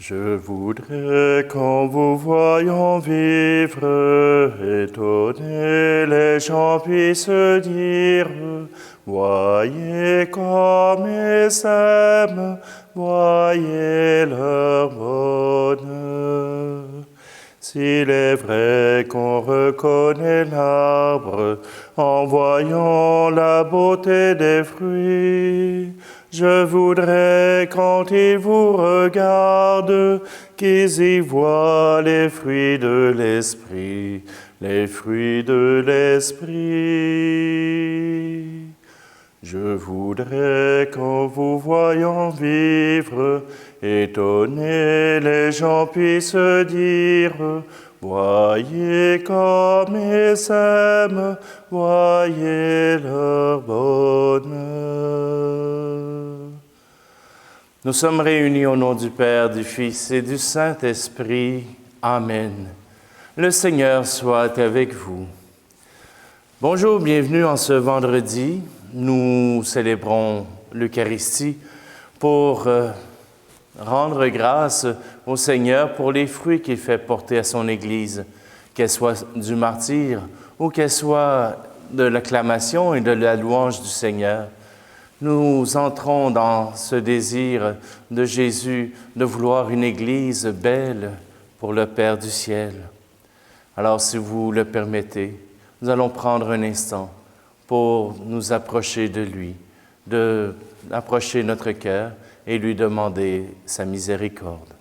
Je voudrais qu'en vous voyant vivre, étonnés, les gens puissent dire, voyez comme ils s'aiment, voyez leur bonheur. S'il est vrai qu'on reconnaît l'arbre en voyant la beauté des fruits, je voudrais, quand ils vous regardent, qu'ils y voient les fruits de l'esprit, les fruits de l'esprit. Je voudrais qu'en vous voyant vivre, étonnés, les gens puissent dire, voyez comme ils s'aiment, voyez leur bonheur. Nous sommes réunis au nom du Père, du Fils et du Saint-Esprit. Amen. Le Seigneur soit avec vous. Bonjour, bienvenue en ce vendredi. Nous célébrons l'Eucharistie pour rendre grâce au Seigneur pour les fruits qu'il fait porter à son Église, qu'elle soit du martyre ou qu'elle soit de l'acclamation et de la louange du Seigneur. Nous entrons dans ce désir de Jésus de vouloir une Église belle pour le Père du ciel. Alors, si vous le permettez, nous allons prendre un instant pour nous approcher de lui, d'approcher notre cœur et lui demander sa miséricorde.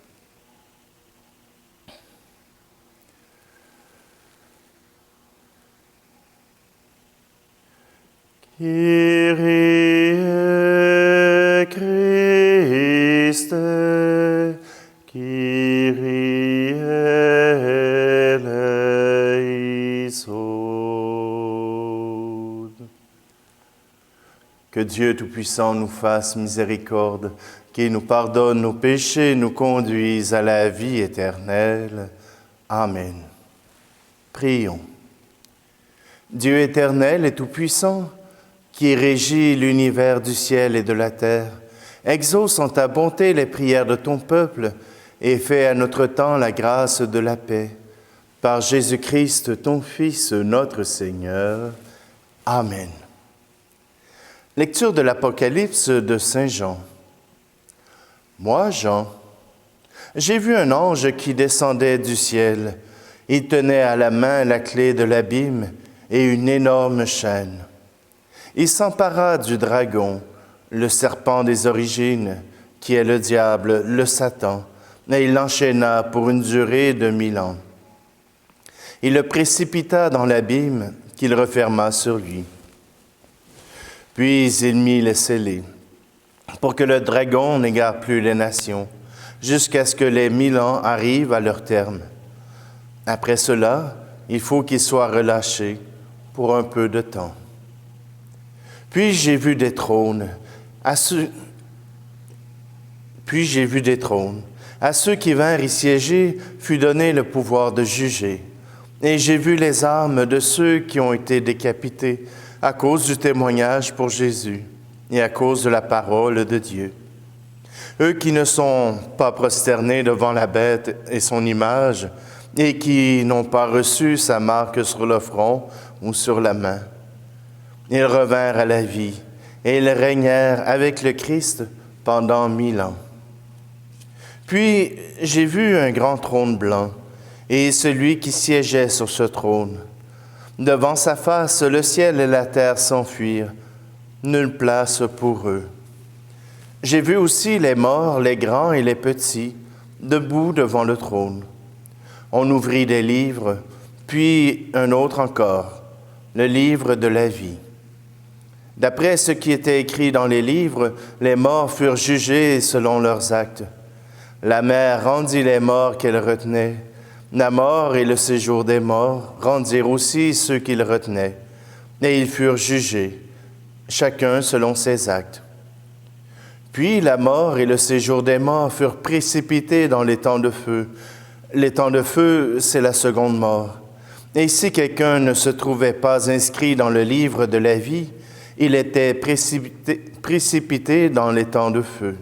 Kyrie Christe, Kyrie eleison. Que Dieu Tout-Puissant nous fasse miséricorde, qu'il nous pardonne nos péchés, nous conduise à la vie éternelle. Amen. Prions. Dieu éternel et tout-puissant, qui régit l'univers du ciel et de la terre, exauce en ta bonté les prières de ton peuple et fais à notre temps la grâce de la paix. Par Jésus-Christ, ton Fils, notre Seigneur. Amen. Lecture de l'Apocalypse de Saint Jean. Moi, Jean, j'ai vu un ange qui descendait du ciel. Il tenait à la main la clé de l'abîme et une énorme chaîne. Il s'empara du dragon, le serpent des origines, qui est le diable, le Satan, et il l'enchaîna pour une durée de 1000 ans. Il le précipita dans l'abîme qu'il referma sur lui. Puis il mit les scellés, pour que le dragon n'égare plus les nations, jusqu'à ce que les 1000 ans arrivent à leur terme. Après cela, il faut qu'il soit relâché pour un peu de temps. Puis j'ai vu des trônes. À ceux qui vinrent y siéger fut donné le pouvoir de juger. Et j'ai vu les âmes de ceux qui ont été décapités à cause du témoignage pour Jésus et à cause de la parole de Dieu. Eux qui ne sont pas prosternés devant la bête et son image, et qui n'ont pas reçu sa marque sur le front ou sur la main. Ils revinrent à la vie, et ils régnèrent avec le Christ pendant 1000 ans. Puis j'ai vu un grand trône blanc, et celui qui siégeait sur ce trône. Devant sa face, le ciel et la terre s'enfuirent, nulle place pour eux. J'ai vu aussi les morts, les grands et les petits, debout devant le trône. On ouvrit des livres, puis un autre encore, le livre de la vie. D'après ce qui était écrit dans les livres, les morts furent jugés selon leurs actes. La mer rendit les morts qu'elle retenait. La mort et le séjour des morts rendirent aussi ceux qu'ils retenaient. Et ils furent jugés, chacun selon ses actes. Puis la mort et le séjour des morts furent précipités dans les temps de feu. Les temps de feu, c'est la seconde mort. Et si quelqu'un ne se trouvait pas inscrit dans le livre de la vie, il était précipité dans les temps de feu.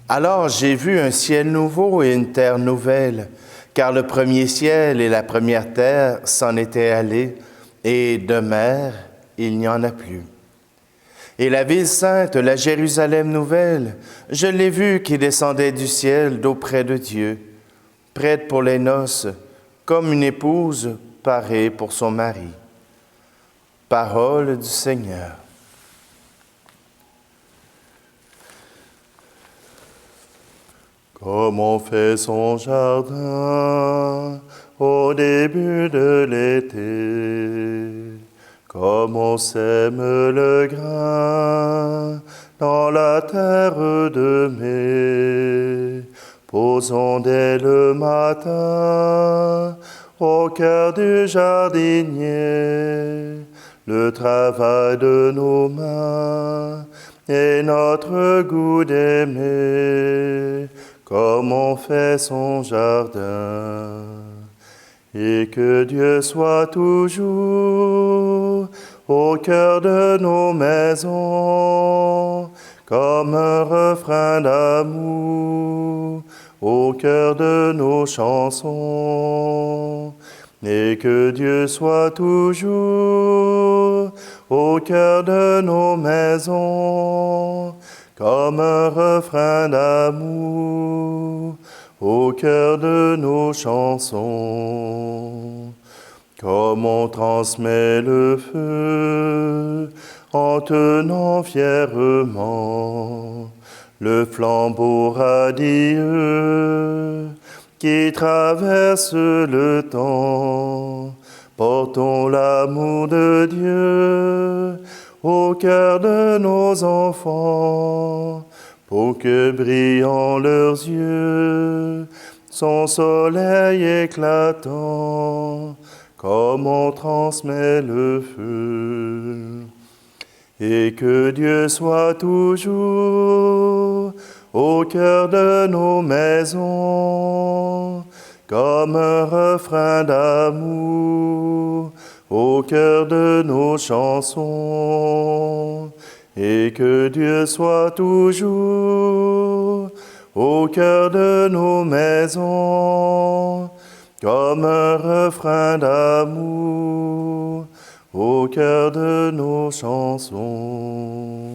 Alors j'ai vu un ciel nouveau et une terre nouvelle, car le premier ciel et la première terre s'en étaient allés, et de mer il n'y en a plus. Et la ville sainte, la Jérusalem nouvelle, je l'ai vue qui descendait du ciel d'auprès de Dieu, prête pour les noces, comme une épouse parée pour son mari. Parole du Seigneur. Comme on fait son jardin au début de l'été, comme on sème le grain dans la terre de mai, posons dès le matin au cœur du jardinier le travail de nos mains et notre goût d'aimer, comme on fait son jardin. Et que Dieu soit toujours au cœur de nos maisons, comme un refrain d'amour au cœur de nos chansons. Et que Dieu soit toujours au cœur de nos maisons, comme un refrain d'amour au cœur de nos chansons. Comme on transmet le feu en tenant fièrement le flambeau radieux qui traverse le temps, portons l'amour de Dieu au cœur de nos enfants, pour que brillant leurs yeux son soleil éclatant, comme on transmet le feu. Et que Dieu soit toujours au cœur de nos maisons, comme un refrain d'amour au cœur de nos chansons. Et que Dieu soit toujours au cœur de nos maisons, comme un refrain d'amour au cœur de nos chansons.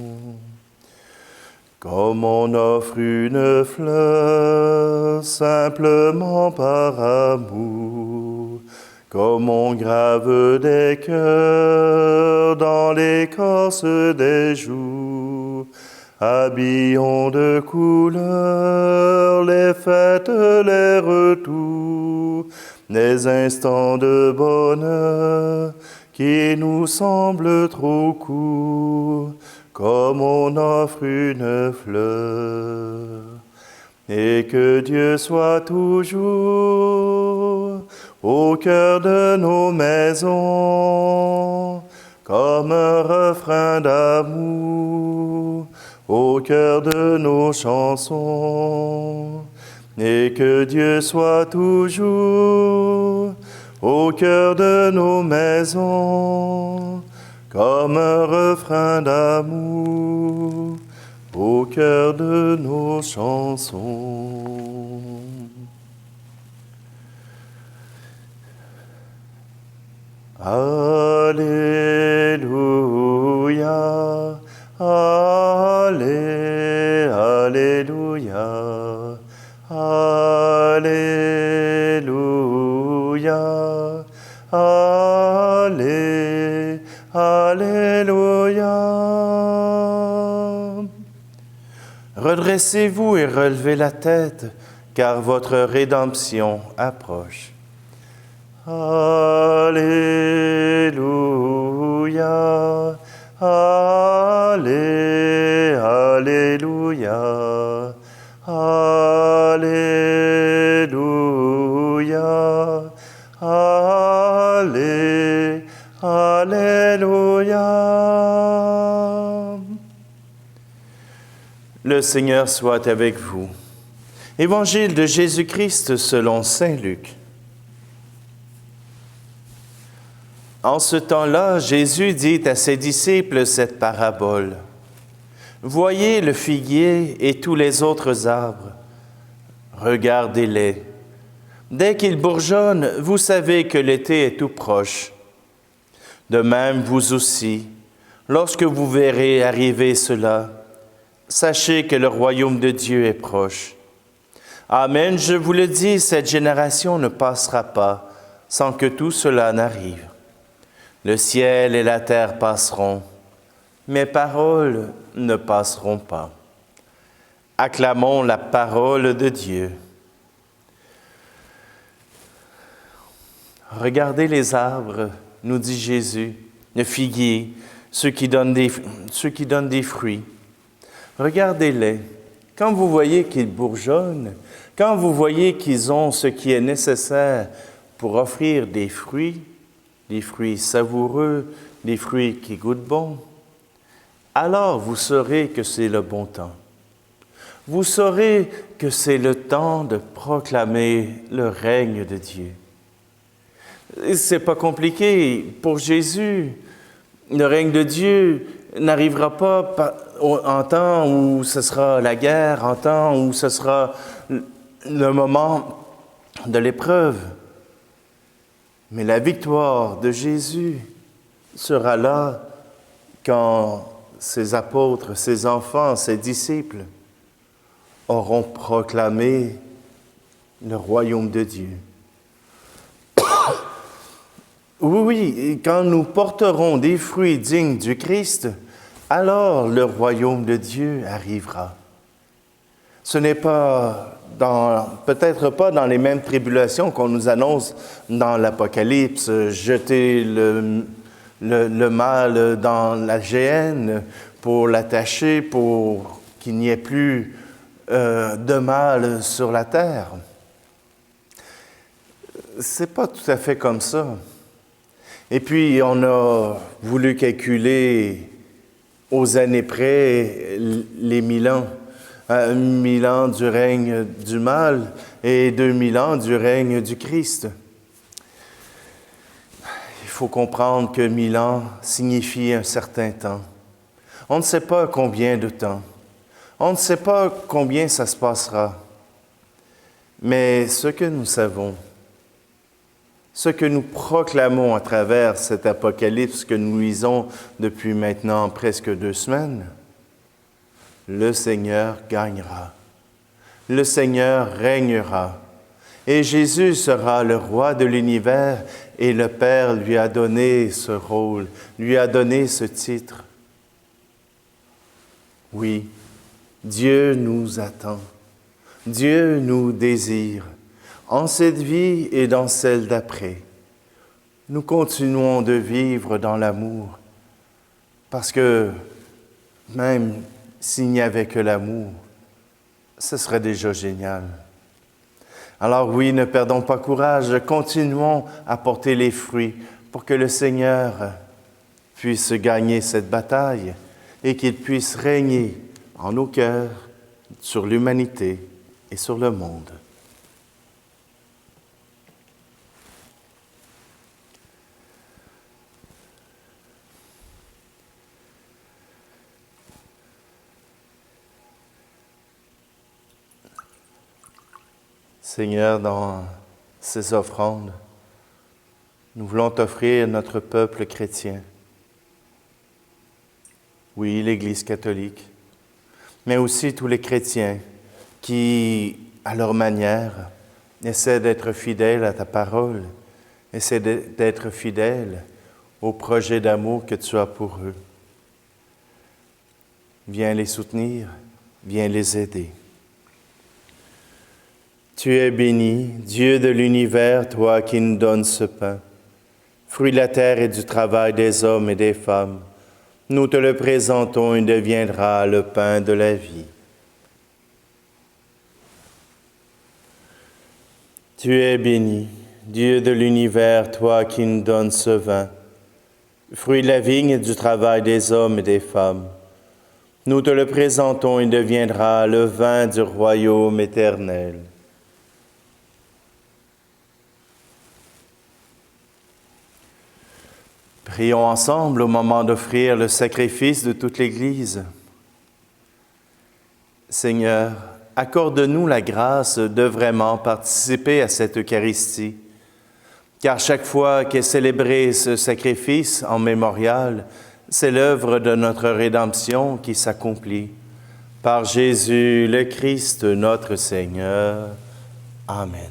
Comme on offre une fleur simplement par amour, comme on grave des cœurs dans l'écorce des joues, habillons de couleurs les fêtes, les retours, les instants de bonheur qui nous semblent trop courts, comme on offre une fleur. Et que Dieu soit toujours au cœur de nos maisons, comme un refrain d'amour au cœur de nos chansons. Et que Dieu soit toujours au cœur de nos maisons, comme un refrain d'amour au cœur de nos chansons. Alléluia, Alléluia, Alléluia, Alléluia. Redressez-vous et relevez la tête, car votre rédemption approche. Alléluia, Alléluia, Alléluia, Alléluia. Le Seigneur soit avec vous. Évangile de Jésus-Christ selon saint Luc. En ce temps-là, Jésus dit à ses disciples cette parabole. Voyez le figuier et tous les autres arbres. Regardez-les. Dès qu'ils bourgeonnent, vous savez que l'été est tout proche. De même, vous aussi, lorsque vous verrez arriver cela, sachez que le royaume de Dieu est proche. Amen, je vous le dis, cette génération ne passera pas sans que tout cela n'arrive. Le ciel et la terre passeront, mes paroles ne passeront pas. Acclamons la parole de Dieu. Regardez les arbres, nous dit Jésus, le figuier, ceux qui donnent des fruits. Regardez-les. Quand vous voyez qu'ils bourgeonnent, quand vous voyez qu'ils ont ce qui est nécessaire pour offrir des fruits savoureux, des fruits qui goûtent bon, alors vous saurez que c'est le bon temps. Vous saurez que c'est le temps de proclamer le règne de Dieu. C'est pas compliqué. Pour Jésus, le règne de Dieu n'arrivera pas en temps où ce sera la guerre, en temps où ce sera le moment de l'épreuve. Mais la victoire de Jésus sera là quand ses apôtres, ses enfants, ses disciples auront proclamé le royaume de Dieu. Oui, quand nous porterons des fruits dignes du Christ, alors le royaume de Dieu arrivera. Ce n'est pas peut-être pas dans les mêmes tribulations qu'on nous annonce dans l'Apocalypse, jeter le mal dans la géhenne pour l'attacher, pour qu'il n'y ait plus de mal sur la terre. C'est pas tout à fait comme ça. Et puis, on a voulu calculer aux années près les 1000 ans. 1000 ans du règne du mal et 2000 ans du règne du Christ. Il faut comprendre que 1000 ans signifie un certain temps. On ne sait pas combien de temps. On ne sait pas combien ça se passera. Mais ce que nous savons, ce que nous proclamons à travers cet apocalypse que nous lisons depuis maintenant presque 2 semaines, le Seigneur gagnera. Le Seigneur régnera. Et Jésus sera le roi de l'univers et le Père lui a donné ce rôle, lui a donné ce titre. Oui, Dieu nous attend. Dieu nous désire. En cette vie et dans celle d'après, nous continuons de vivre dans l'amour, parce que même s'il n'y avait que l'amour, ce serait déjà génial. Alors oui, ne perdons pas courage, continuons à porter les fruits pour que le Seigneur puisse gagner cette bataille et qu'il puisse régner en nos cœurs, sur l'humanité et sur le monde. Seigneur, dans ces offrandes, nous voulons t'offrir notre peuple chrétien. Oui, l'Église catholique, mais aussi tous les chrétiens qui, à leur manière, essaient d'être fidèles à ta parole, essaient d'être fidèles au projet d'amour que tu as pour eux. Viens les soutenir, viens les aider. Tu es béni, Dieu de l'univers, toi qui nous donnes ce pain, fruit de la terre et du travail des hommes et des femmes. Nous te le présentons, il deviendra le pain de la vie. Tu es béni, Dieu de l'univers, toi qui nous donnes ce vin, fruit de la vigne et du travail des hommes et des femmes. Nous te le présentons, il deviendra le vin du royaume éternel. Prions ensemble au moment d'offrir le sacrifice de toute l'Église. Seigneur, accorde-nous la grâce de vraiment participer à cette Eucharistie, car chaque fois qu'est célébré ce sacrifice en mémorial, c'est l'œuvre de notre rédemption qui s'accomplit. Par Jésus le Christ, notre Seigneur. Amen.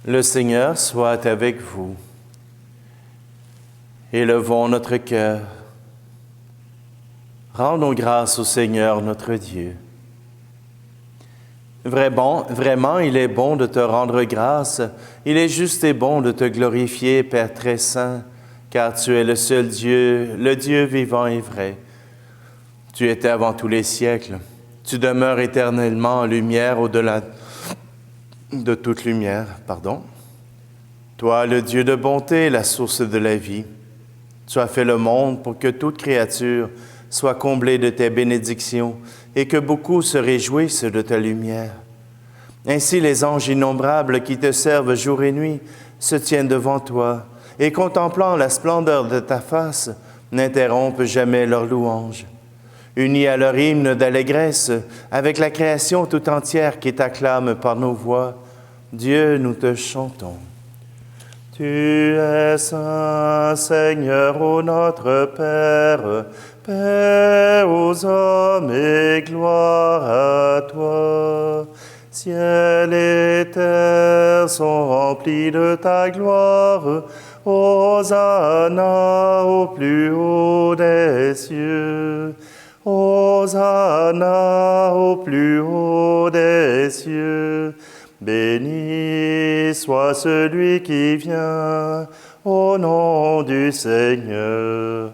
Le Seigneur soit avec vous. Élevons notre cœur. Rendons grâce au Seigneur notre Dieu. Vraiment, il est bon de te rendre grâce. Il est juste et bon de te glorifier, Père très saint, car tu es le seul Dieu, le Dieu vivant et vrai. Tu étais avant tous les siècles. Tu demeures éternellement en lumière au-delà de toute lumière. Toi, le Dieu de bonté, la source de la vie. Tu as fait le monde pour que toute créature soit comblée de tes bénédictions et que beaucoup se réjouissent de ta lumière. Ainsi, les anges innombrables qui te servent jour et nuit se tiennent devant toi et, contemplant la splendeur de ta face, n'interrompent jamais leur louange. Unis à leur hymne d'allégresse, avec la création tout entière qui t'acclame par nos voix, Dieu, nous te chantons. Tu es saint, Seigneur, ô notre Père, paix aux hommes et gloire à toi. Ciel et terre sont remplis de ta gloire. Hosanna au plus haut des cieux. Hosanna au plus haut des cieux. Béni soit celui qui vient au nom du Seigneur.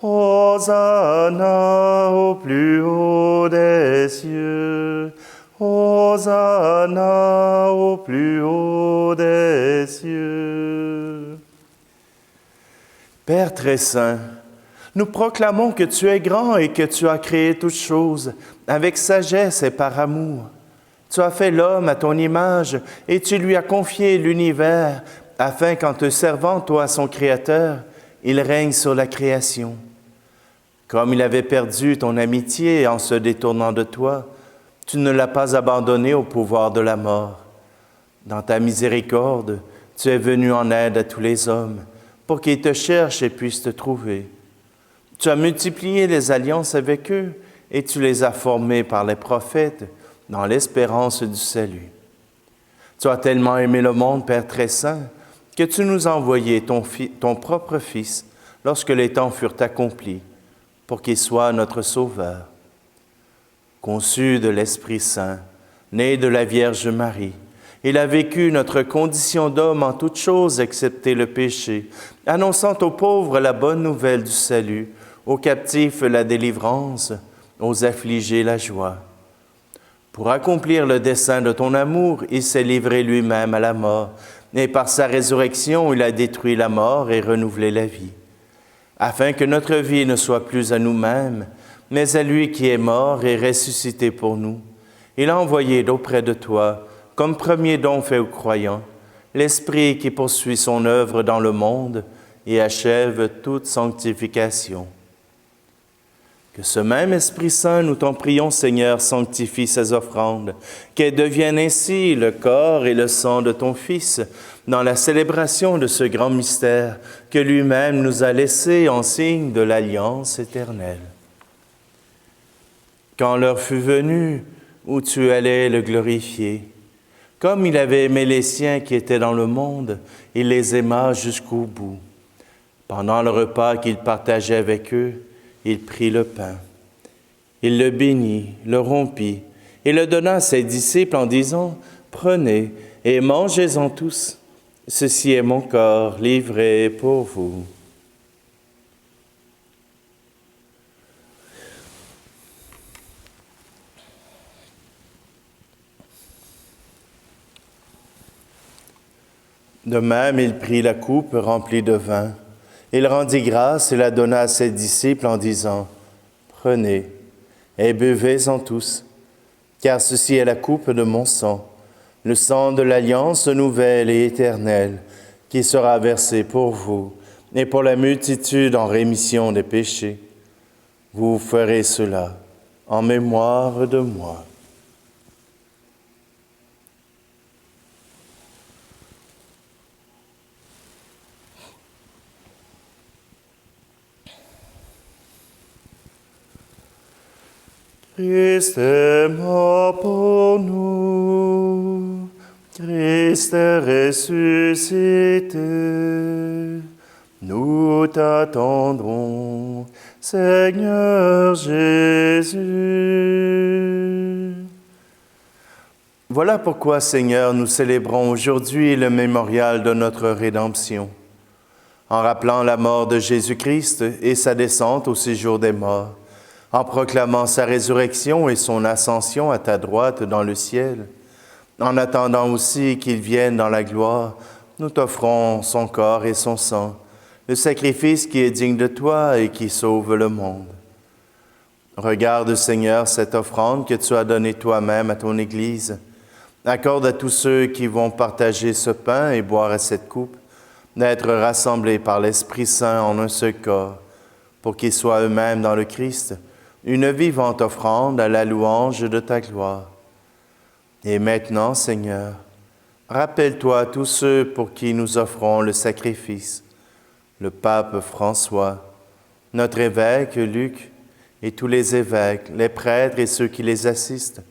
Hosanna au plus haut des cieux. Hosanna au plus haut des cieux. Père très saint, nous proclamons que tu es grand et que tu as créé toutes choses avec sagesse et par amour. Tu as fait l'homme à ton image et tu lui as confié l'univers afin qu'en te servant, toi, son Créateur, il règne sur la création. Comme il avait perdu ton amitié en se détournant de toi, tu ne l'as pas abandonné au pouvoir de la mort. Dans ta miséricorde, tu es venu en aide à tous les hommes pour qu'ils te cherchent et puissent te trouver. Tu as multiplié les alliances avec eux et tu les as formés par les prophètes dans l'espérance du salut. Tu as tellement aimé le monde, Père très saint, que tu nous as envoyé ton propre Fils lorsque les temps furent accomplis, pour qu'il soit notre Sauveur. Conçu de l'Esprit Saint, né de la Vierge Marie, il a vécu notre condition d'homme en toutes choses excepté le péché, annonçant aux pauvres la bonne nouvelle du salut, aux captifs la délivrance, aux affligés la joie. Pour accomplir le dessein de ton amour, il s'est livré lui-même à la mort, et par sa résurrection, il a détruit la mort et renouvelé la vie, afin que notre vie ne soit plus à nous-mêmes, mais à lui qui est mort et ressuscité pour nous. Il a envoyé d'auprès de toi, comme premier don fait aux croyants, l'Esprit qui poursuit son œuvre dans le monde et achève toute sanctification. Que ce même Esprit Saint, nous t'en prions, Seigneur, sanctifie ces offrandes, qu'elles deviennent ainsi le corps et le sang de ton Fils, dans la célébration de ce grand mystère que lui-même nous a laissé en signe de l'alliance éternelle. Quand l'heure fut venue où tu allais le glorifier, comme il avait aimé les siens qui étaient dans le monde, il les aima jusqu'au bout. Pendant le repas qu'il partageait avec eux, il prit le pain. Il le bénit, le rompit et le donna à ses disciples en disant « Prenez et mangez-en tous. Ceci est mon corps livré pour vous. » De même, il prit la coupe remplie de vin. Il rendit grâce et la donna à ses disciples en disant « Prenez et buvez-en tous, car ceci est la coupe de mon sang, le sang de l'alliance nouvelle et éternelle, qui sera versé pour vous et pour la multitude en rémission des péchés. Vous ferez cela en mémoire de moi. Christ est mort pour nous, Christ est ressuscité. Nous t'attendrons, Seigneur Jésus. Voilà pourquoi, Seigneur, nous célébrons aujourd'hui le mémorial de notre rédemption, en rappelant la mort de Jésus-Christ et sa descente au séjour des morts, en proclamant sa résurrection et son ascension à ta droite dans le ciel. En attendant aussi qu'il vienne dans la gloire, nous t'offrons son corps et son sang, le sacrifice qui est digne de toi et qui sauve le monde. Regarde, Seigneur, cette offrande que tu as donnée toi-même à ton Église. Accorde à tous ceux qui vont partager ce pain et boire à cette coupe, d'être rassemblés par l'Esprit Saint en un seul corps, pour qu'ils soient eux-mêmes dans le Christ, une vivante offrande à la louange de ta gloire. Et maintenant, Seigneur, rappelle-toi tous ceux pour qui nous offrons le sacrifice, le pape François, notre évêque Luc et tous les évêques, les prêtres et ceux qui les assistent,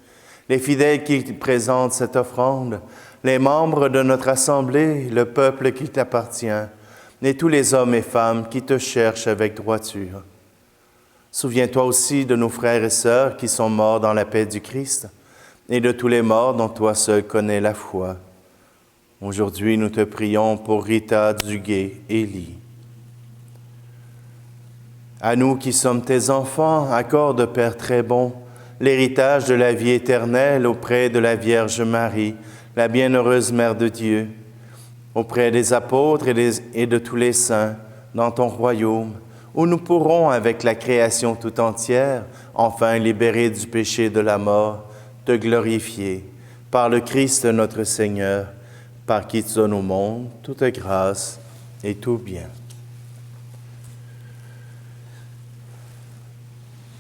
les fidèles qui présentent cette offrande, les membres de notre assemblée, le peuple qui t'appartient, et tous les hommes et femmes qui te cherchent avec droiture. Souviens-toi aussi de nos frères et sœurs qui sont morts dans la paix du Christ et de tous les morts dont toi seul connais la foi. Aujourd'hui, nous te prions pour Rita Duguay-Élie. À nous qui sommes tes enfants, accorde, Père très bon, l'héritage de la vie éternelle auprès de la Vierge Marie, la bienheureuse Mère de Dieu, auprès des apôtres et de tous les saints, dans ton royaume, où nous pourrons, avec la création tout entière, enfin libérés du péché et de la mort, te glorifier, par le Christ notre Seigneur, par qui tu donnes au monde toute grâce et tout bien.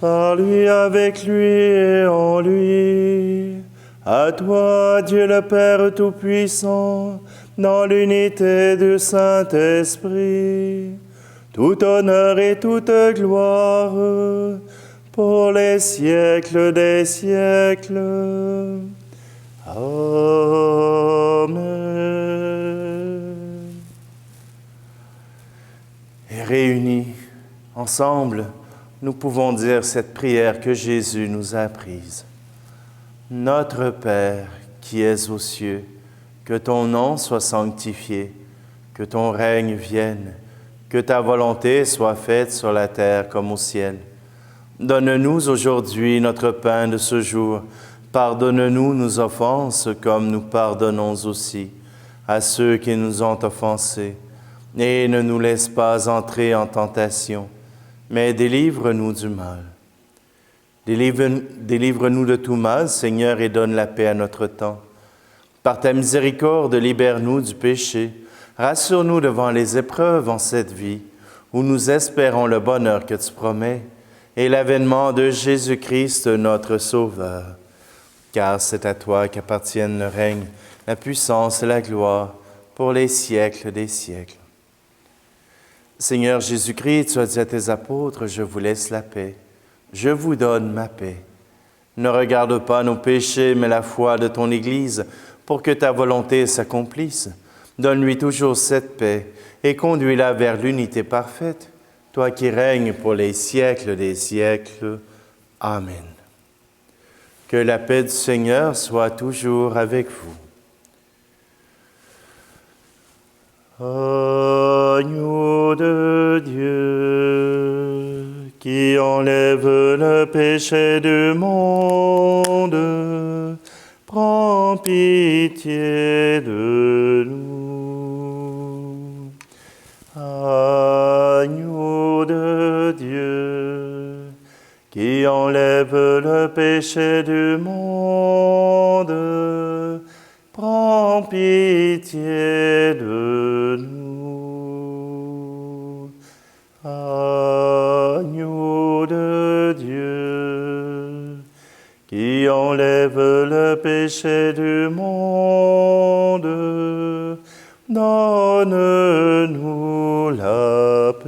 Par lui, avec lui et en lui, à toi, Dieu le Père Tout-Puissant, dans l'unité du Saint-Esprit, tout honneur et toute gloire pour les siècles des siècles. Amen. Et réunis ensemble, nous pouvons dire cette prière que Jésus nous a apprise. Notre Père qui es aux cieux, que ton nom soit sanctifié, que ton règne vienne, que ta volonté soit faite sur la terre comme au ciel. Donne-nous aujourd'hui notre pain de ce jour. Pardonne-nous nos offenses comme nous pardonnons aussi à ceux qui nous ont offensés. Et ne nous laisse pas entrer en tentation, mais délivre-nous du mal. Délivre-nous de tout mal, Seigneur, et donne la paix à notre temps. Par ta miséricorde, libère-nous du péché. Rassure-nous devant les épreuves en cette vie, où nous espérons le bonheur que tu promets et l'avènement de Jésus-Christ, notre Sauveur. Car c'est à toi qu'appartiennent le règne, la puissance et la gloire pour les siècles des siècles. Seigneur Jésus-Christ, tu as dit à tes apôtres, je vous laisse la paix, je vous donne ma paix. Ne regarde pas nos péchés, mais la foi de ton Église, pour que ta volonté s'accomplisse. Donne-lui toujours cette paix et conduis-la vers l'unité parfaite, toi qui règnes pour les siècles des siècles. Amen. Que la paix du Seigneur soit toujours avec vous. Agneau de Dieu, qui enlève le péché du monde, prends pitié de nous. Agneau de Dieu, qui enlève le péché du monde, prends pitié de nous. Agneau de Dieu, qui enlève le péché du monde, donne-nous la paix.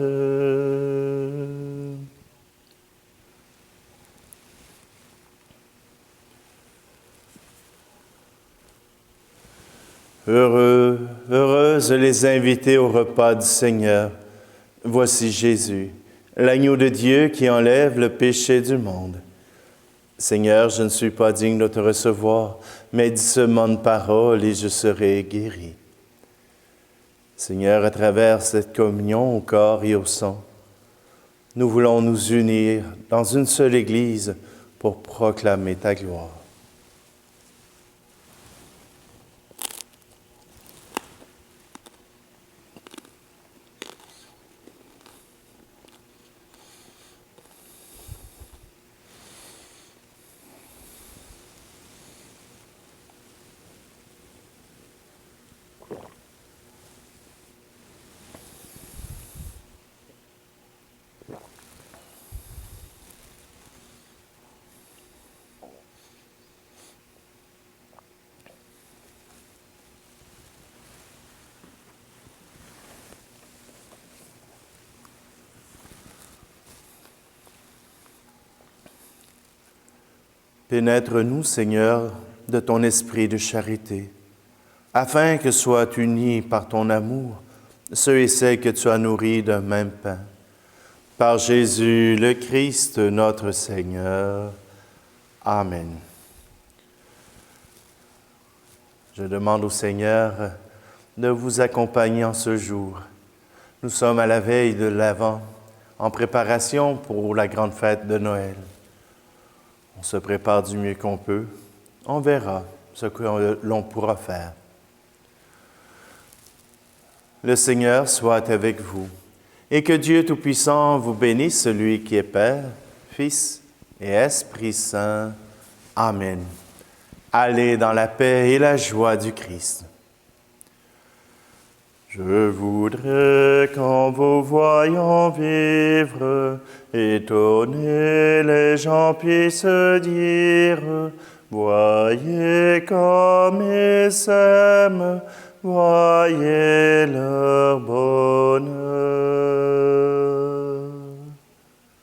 Heureuses les invités au repas du Seigneur. Voici Jésus, l'agneau de Dieu qui enlève le péché du monde. Seigneur, je ne suis pas digne de te recevoir, mais dis seulement une parole et je serai guéri. Seigneur, à travers cette communion au corps et au sang, nous voulons nous unir dans une seule Église pour proclamer ta gloire. Pénètre-nous, Seigneur, de ton esprit de charité, afin que soient unis par ton amour ceux et celles que tu as nourris d'un même pain. Par Jésus le Christ, notre Seigneur. Amen. Je demande au Seigneur de vous accompagner en ce jour. Nous sommes à la veille de l'Avent, en préparation pour la grande fête de Noël. On se prépare du mieux qu'on peut. On verra ce que l'on pourra faire. Le Seigneur soit avec vous et que Dieu Tout-Puissant vous bénisse, celui qui est Père, Fils et Esprit Saint. Amen. Allez dans la paix et la joie du Christ. Je voudrais qu'en vous voyant vivre, étonnés les gens puissent dire, voyez comme ils s'aiment, voyez leur bonheur.